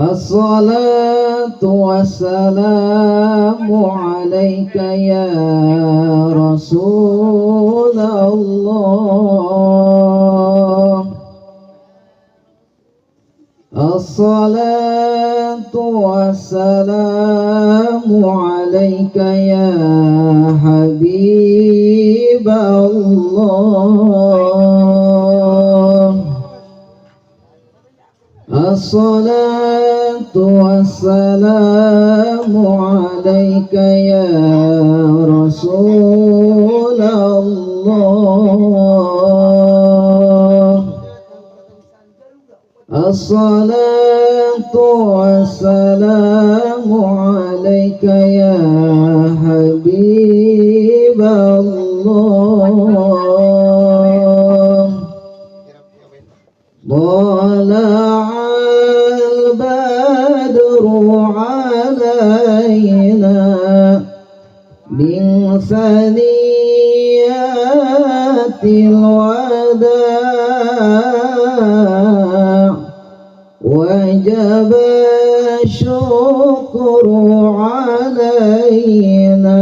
Assalatu wassalamu alaika ya Rasulullah. Assalatu wassalamu alaika ya Habiballah. Assalatu wassalamu alaika ya Rasulullah. Assalatu wassalamu alaika ya Habiballah. Tala'al badru alayna min thaniyatil wada' wajaba syukru alayna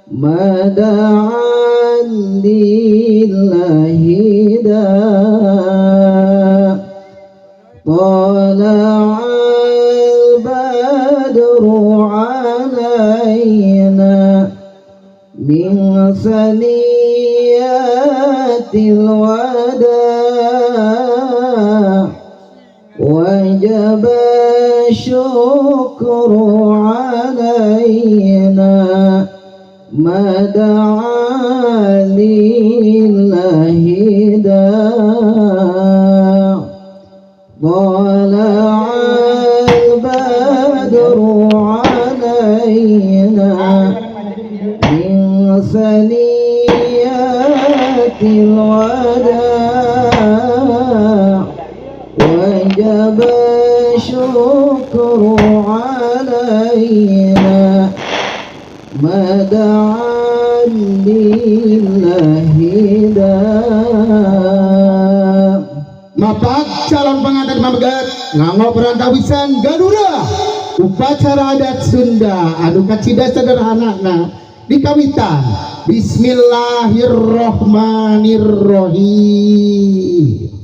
mada'an lillahi da' tala'al badru alayna min thaniyatil wada' wajaba syukru alayna mada'a lillahi da' tala'al badru alayna min thaniyatil wada' wajaba syukru alayna mada'an lillahi da' Mapak calon pengantin mamegat nganggo perantawisan Gadura upacara adat Sunda anu kacida sederhanana dikawitan Bismillahirrahmanirrahim.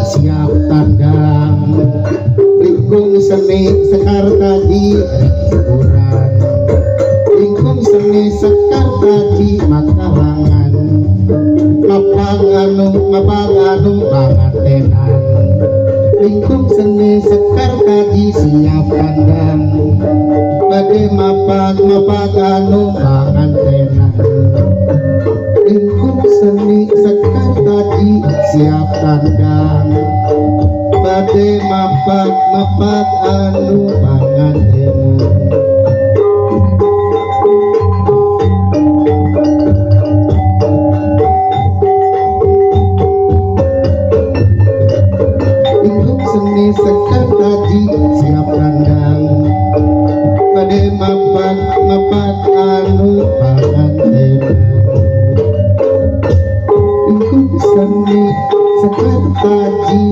Siap tandang lingkung seni sekar tadi hiburan lingkung seni sekar tadi makalangan mapaganu pangatenan lingkung seni sekar tadi siap tandang bade mapaganu pangatenan lingkung seni sekar tadi siap tandang bade mapak anu pangantenan lingkung seni sekar tadi siap tandang bade mapak anu pangantenan seni sekar tadi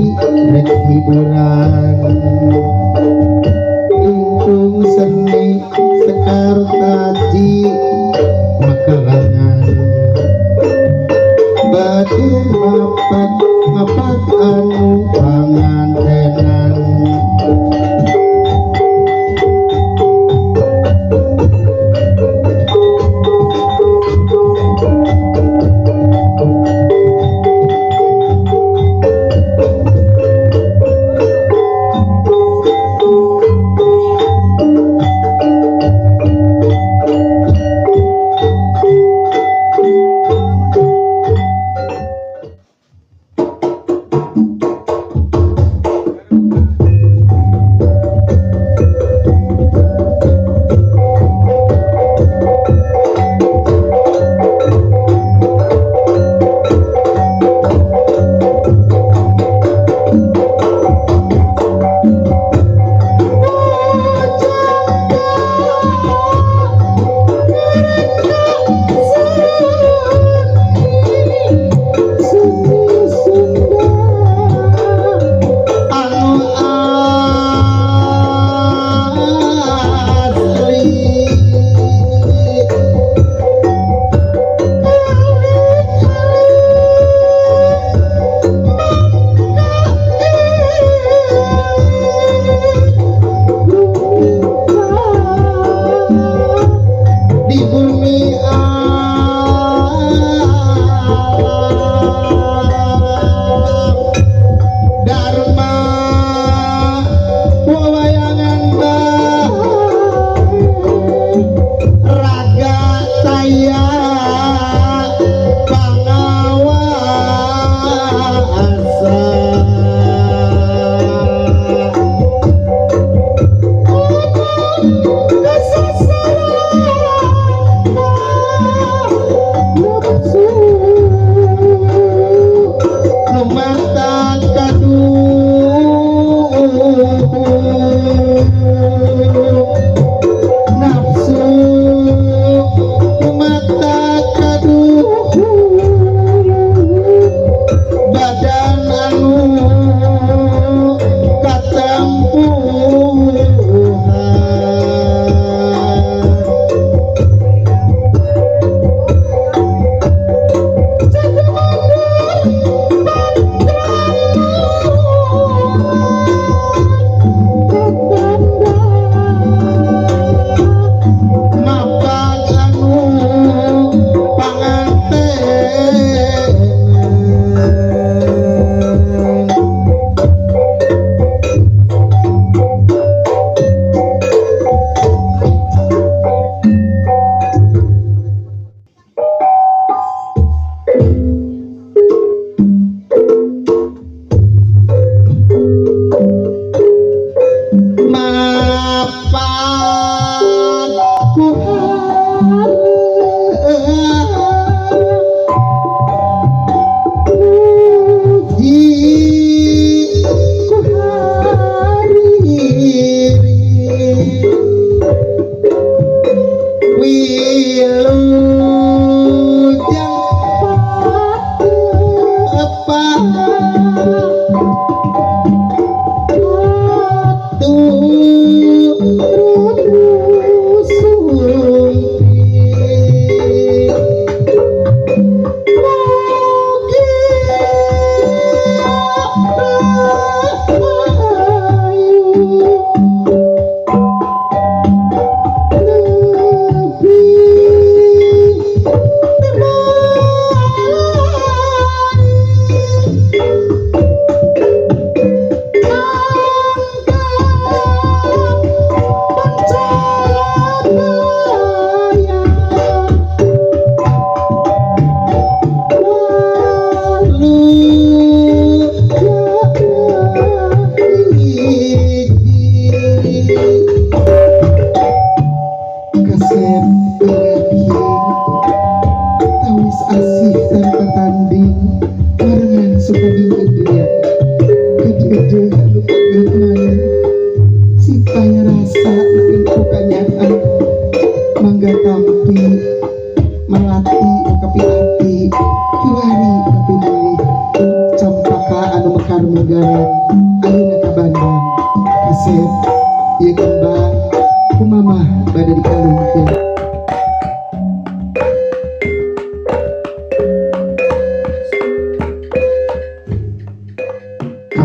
rek hiburan lingkung seni sekar tadi makalangan bade mapak anu pangantenan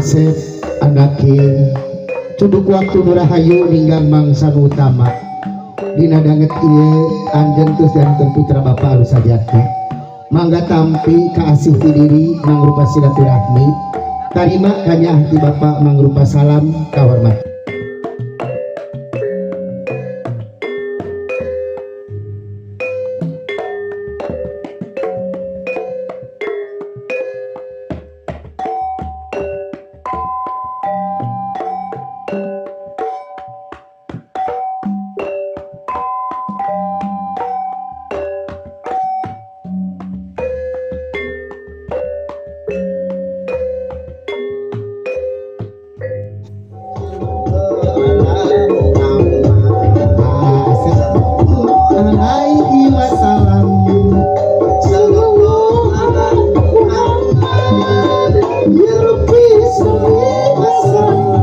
Asep anakin cuduk waktu nurahayu ninggang mangsa utama dina danget ieu anjeun tus janten putra Bapak Alus Sajati mangga tampi kaasih ti diri mangrupa silaturahmi tarima kanya ti Bapak mangrupa salam kahormatan. Alaihi wasallam sallallahu ala Muhammad ya Rabbi sholli wa sallam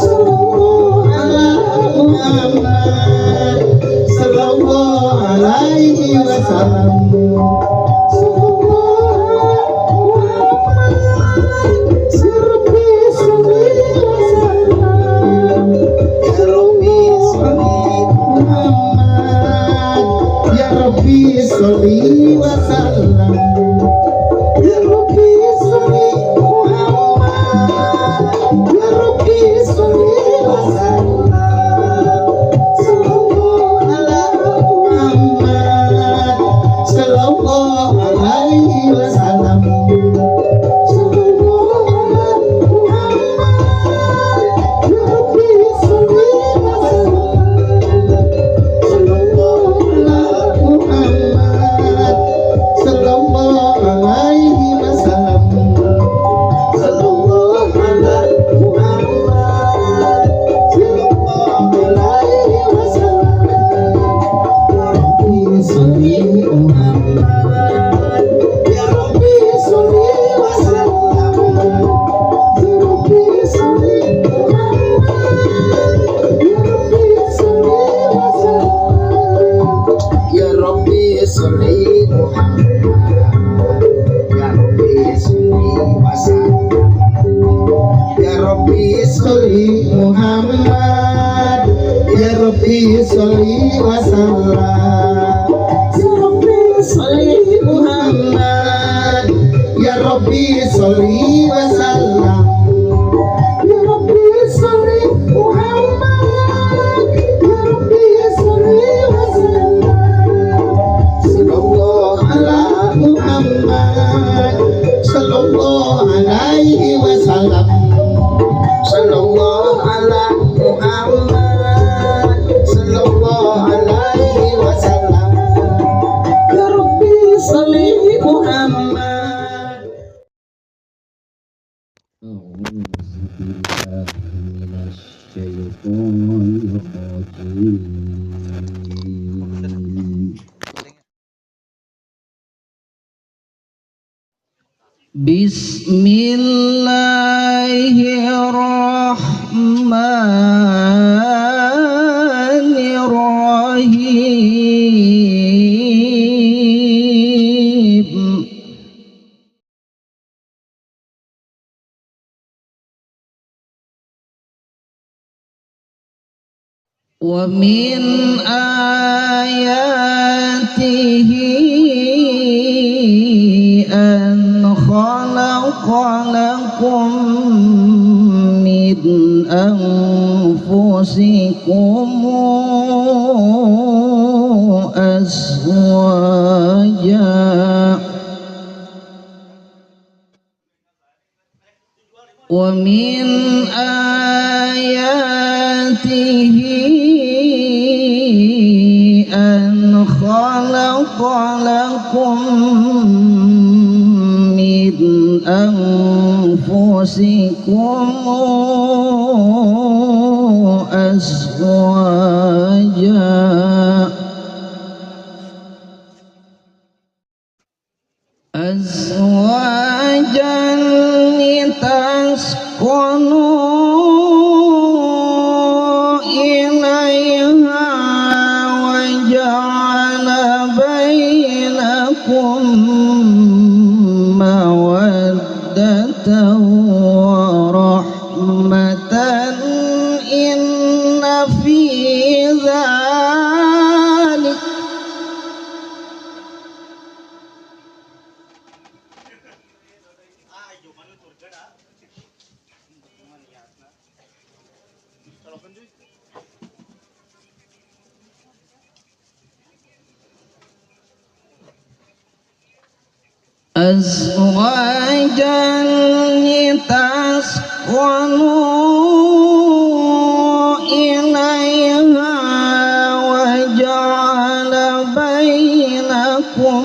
sallallahu ala Muhammad sallallahu alaihi wasallam Sholli wa sallam ya Rabbi sholli Muhammad ya Rabbi sholli wa sallam sallallahu ala Muhammad sallallahu alaihi wasallam sallallahu ala Muhammad ya Rabbi sholli wa sallam sallallahu ala Muhammad sallallahu alaihi wasallam sallallahu ala Muhammad sallallahu alaihi wasallam Rabbi sholli Muhammad ya Rabbi sholli wa sallam ya Rabbi sholli Muhammad ya Rabbi sholli wa sallam ya Rabbi sholli Muhammad ya Rabbi sholli wa sallam ya Rabbi sholli Muhammad ya Rabbi sholli wa sallam ya Rabbi sholli Muhammad ya Rabbi sholli wa sallam sallallahu ala Muhammad sallallahu alaihi wasallam sallallahu ala Muhammad sallallahu alaihi wasallam ya Rabbi sholli Muhammad. Bismillahirrahmanirrahim. Wa min ayatihi an khalaqa lakum min anfusikum azwaja wa min ayatihi an khalaqa lakum min anfusikum azwaja azwajan litaskunu ilaiha wa ja'ala bainakum mawaddatan أزواجا لتسكنوا إليها وجعل بينكم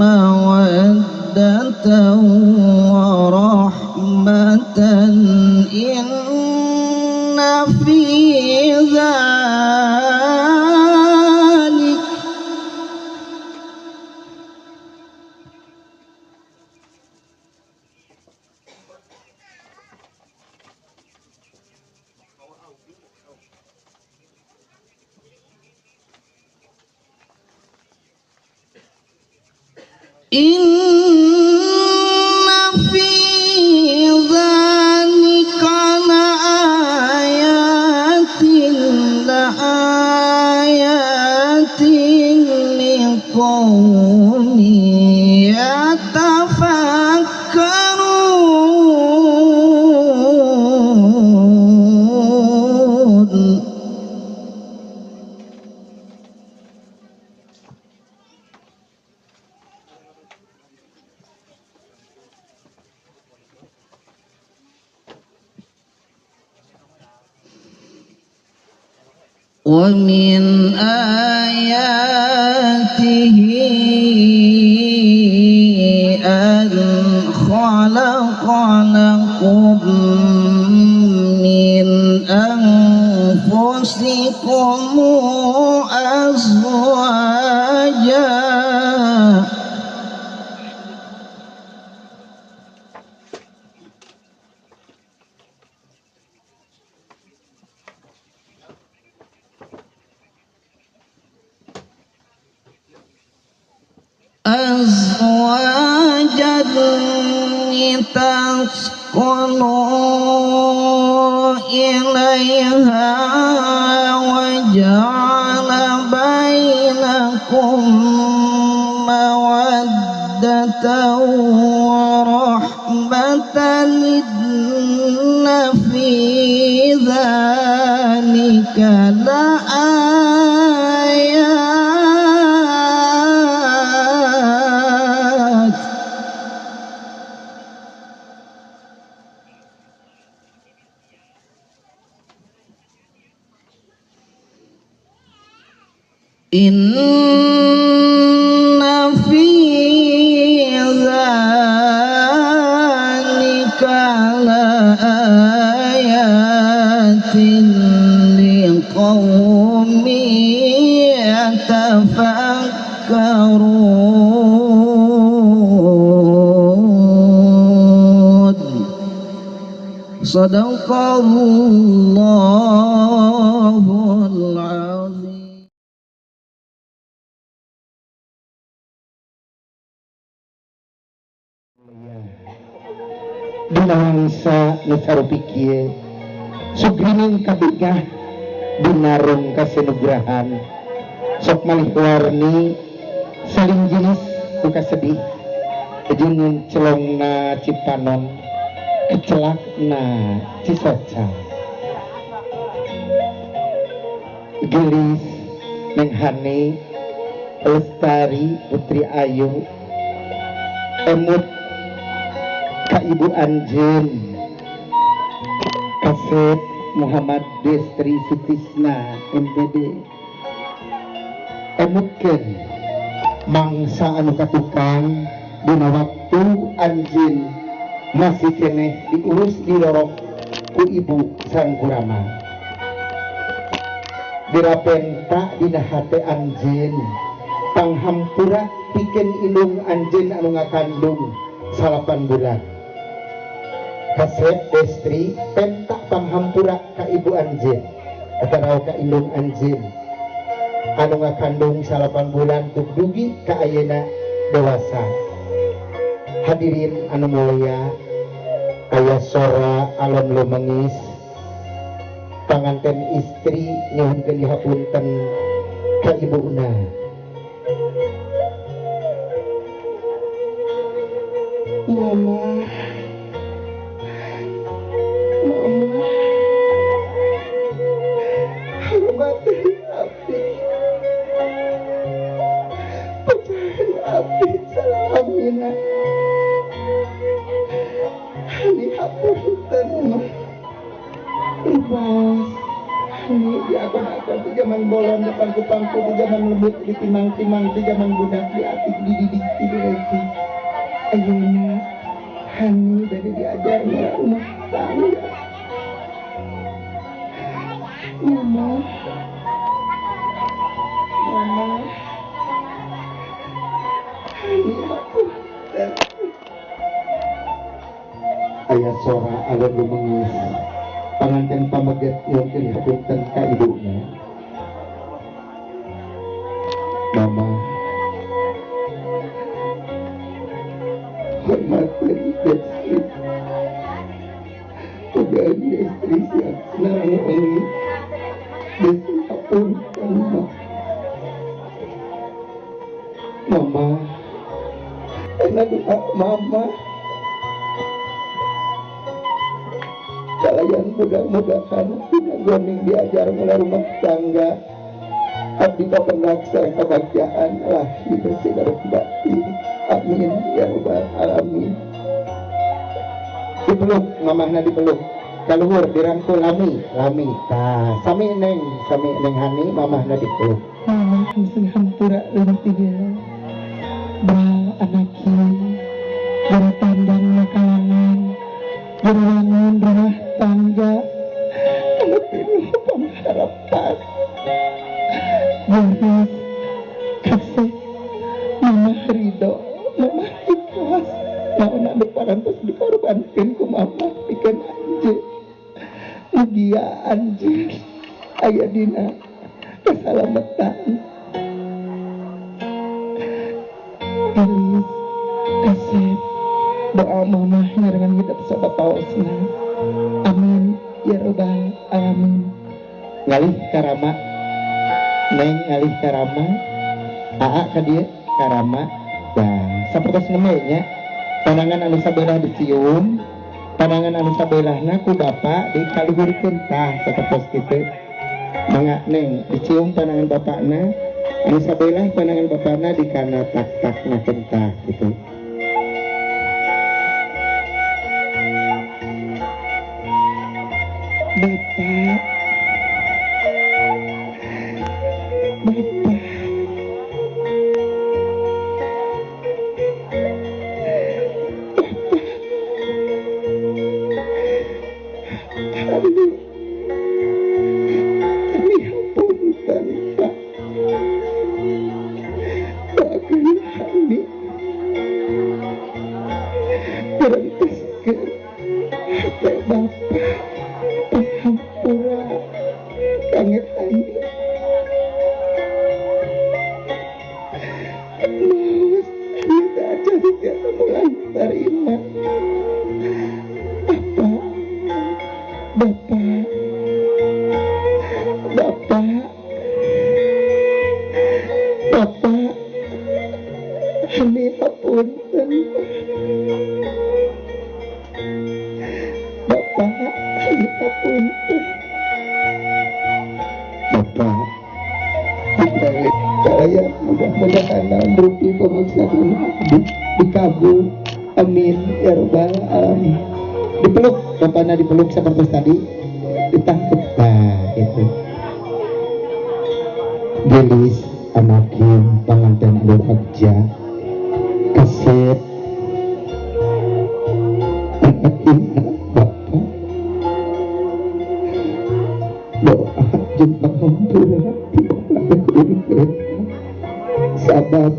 مودة ورحمة إن في ذلك إن في ذلك لآيات لقوم يتفكرون ومن آياته أن خلق لكم من أنفسكم أزواجا لتسكنوا إليها وجعل بينكم مودة ورحمة إن في ذلك لآيات إن في ذلك لآيات لقوم يتفكرون صدق الله العظيم. Dinawangsa nusarupi kieu sugrining kabegah dinarung kasenugrahan sok malih warni saling jenis ku kasedih jeung celongna Cipanon kecelakna Cisoca gelis menghane Lestari Putri Ayu emut ka Ibu Anjen Kasep Muhammad Destri Sutisna MPD emutkeun mangsa anu katukang dina waktu Anjen masih keneh diurus dirorok ku Ibu Sangkurama dirapenta dina hate Anjen panghampura pikeun indung Anjen anu ngakandung 8 bulan Kasep Destri pentak panghampura ka Ibu Anjen atau ka indung Anjen anu ngakandung 8 bulan tuk dugi ka ayeuna dewasa. Hadirin anu mulia aya sora alon lumengis panganten istri nyuhunkeun dihapunten ka ibuuna. Mama di akon-akon di zaman bolon di pangku-pangku di zaman lembut di timang-timang di zaman budak di atik dididik di direki ayeuna hani dari diajar rumah tangga mama hani aku ayah sora alur lumengis panganten pameget nyongkeun hapunten ka ibunya mama hormatkan istri pegawai istri siap senang ini desi hapunten mama karena doa mama kalian mudah-mudahan tidak goning diajar mulai rumah tangga abdi kapendaksa kebahagiaan lah bersih dari batin amin ya rabbal alamin dipeluk mamahna dipeluk kaluhur dirangkul lami sami neng hani mamahna dipeluk sing hampura leutik dia bal anaki juru pandang makanan juru rumah tangga anak penuh pengharapan Boris kasih mama ridho mama ikhlas naon anu parantos dikorbankeun ku mama pikeun anjeun mugia anjeun aya dina kesalamatan Elis kasih doa mama nyarengan hidup sobat pausna amin ya rabbal alamin ngalih karama neng ngalih karama aa ka dieu karama dan sapertos nemenya panangan anu sabelah dicium panangan anu sabelahna ku bapa dikaluhurkeun tah sapertos kitu mangga neng dicium panangan bapakna anu sabelah panangan bapakna dikana tak-takna tah gitu Bapak kami hapunten Pak doakeun hani berenteskeun hate Bapak panghampura kangen hani maos kita jadi kita mulai terima Bapak hani hapunten Bapak hani hapunten Bapak saya mudah-mudahan berupi pemaksaan dikabul amin ya rabbal alamin dipeluk bapaknya dipeluk seperti tadi ditangkep itu gelis anakin panganten alur agja kaset anakin bapak doa jeung pangampura sabab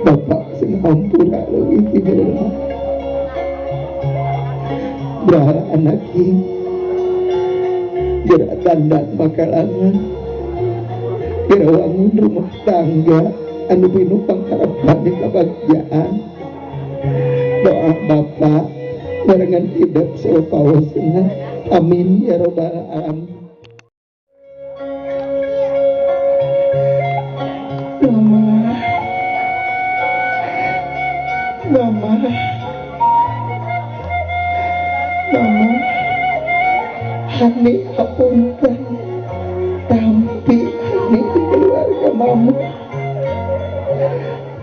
bapak sing hampura leuwih ti berharap anakin gerak tanda makalangan wangun rumah tangga anu pinuh pangkarepan di kebahagiaan doa bapak barengan hidup sapausna amin ya rabbal alamin mama hani hapunten tampi hani keluarga mama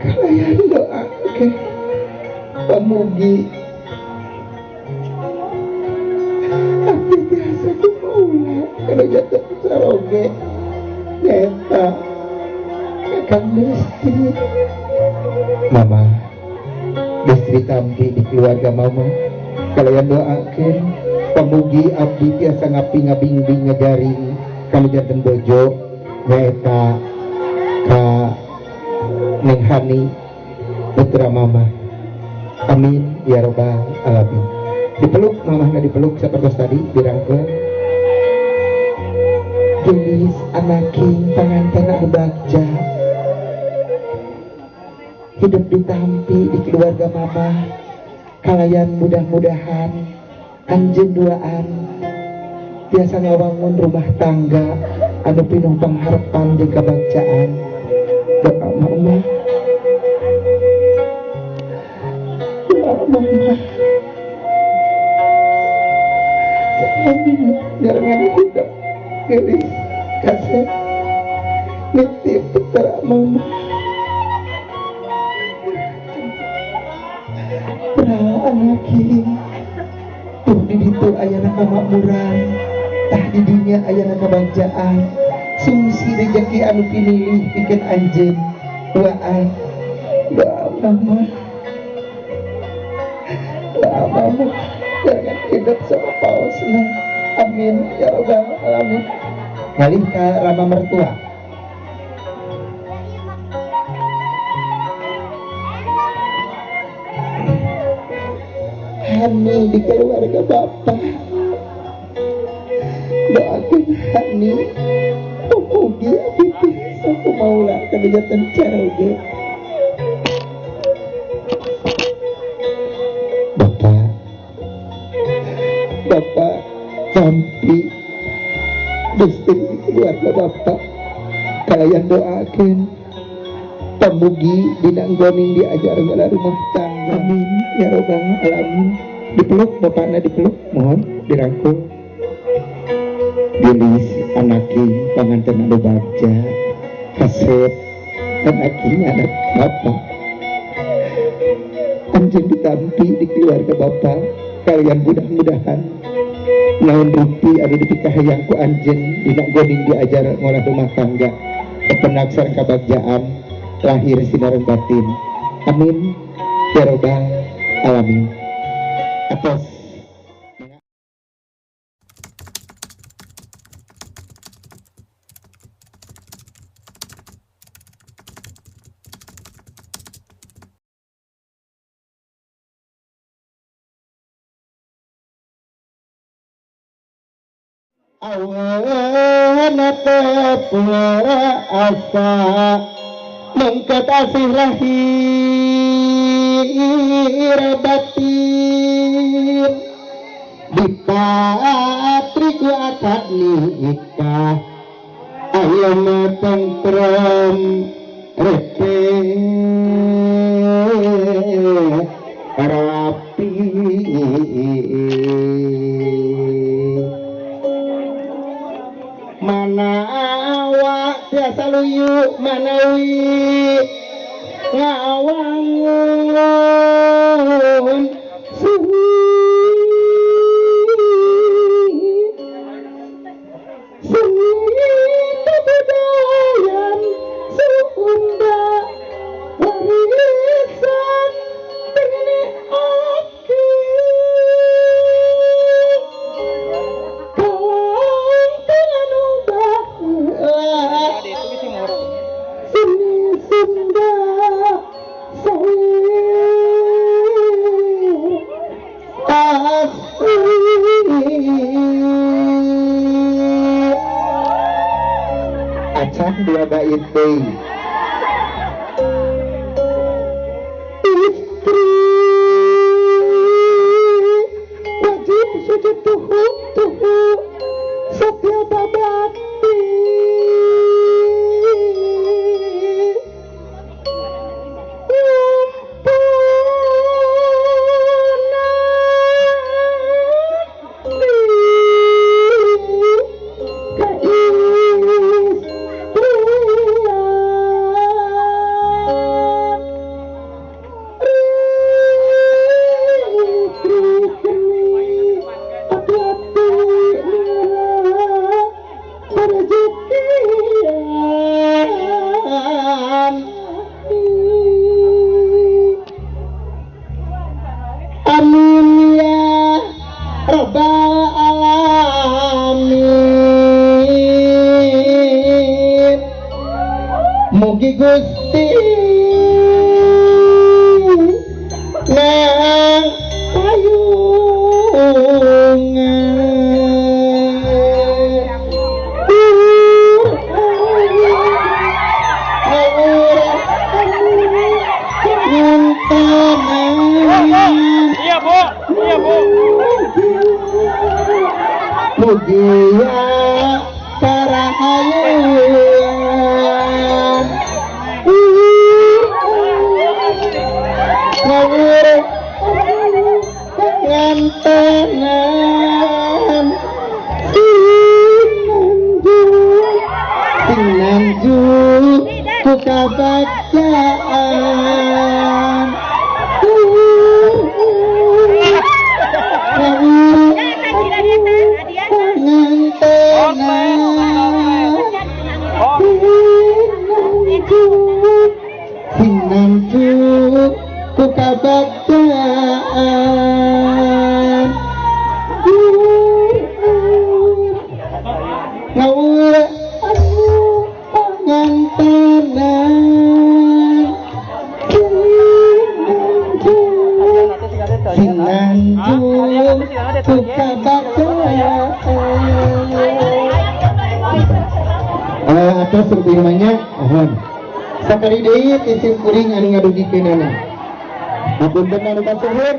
kalian doa ke pamugi tapi biasa ku maula kalau jatuh saroge nyata Kakang Desti. Mama Destri tampi di keluarga mama kalian doakan pamugi abdi tiasa ngabing-ngabing ngajaring kali janten bojo nyaeta ka Neng Hani putra mama. Amin ya robbal alamin. Dipeluk mama, na dipeluk sapertos tadi dirangkeun. Gelis anaking panganten anu bagja hidup ditampi di keluarga mama kalayan mudah-mudahan anjeun duaan biasa ngawangun rumah tangga anu pinuh pangharapan jeung kabagjaan. Doa mama, doa mama amin jarangan hidup gelis kasih nitip putra mama anaki tuh di ditu ayana kamakmuran tah di dunia ayana kabagjaan sungsi rezeki anu pinilih bikin anjeun doaan doa mama jangan hidup sama pausna amin ya robbal alamin. Ngalih ka rama mertua Hani di keluarga bapak doakan Hani pemugi abdi saku maula kadajatan caroge. Bapak sampi Destri di keluarga bapak kalian doakan pamugi dina nggoning diajar bala rumah tangga amin ya robbal alamin. Dipeluk bapakna dipeluk mohon dirangkul. Gelis anaking panganten anu bagja kasep anaking anak bapak anjeun ditampi di keluarga bapak kalian mudah-mudahan naon rupi anu dipikahayang ku anjeun dina nggoning diajar ngolah rumah tangga kepenak sareng kabagjaan lahir sinar batin amin ya robbal alamin. Atas awana tepura asa mengket asih lahir batin dipatri ku akad nikah ayo tentrem repe rapi mana awak tiasa luyu manawi ngawangun suwi kebudayan Sunda warisan tengene aki kawan tangan ubah seni Sunda sawi asli acan dua bait deui istri wajib sujud tuhu satya babakti Rabbal alamin. Mugi Gusti nang Iya bu. Mugia karahayuan ngawur ngantenan sinanju ku kabacaan sinanju ku kabacaan ngawur ngantenan sinanju ku kabacaan atas serbimanya mohon sakali deui isim kuring anu ngadugikeunana. Apunten anu kasuhun.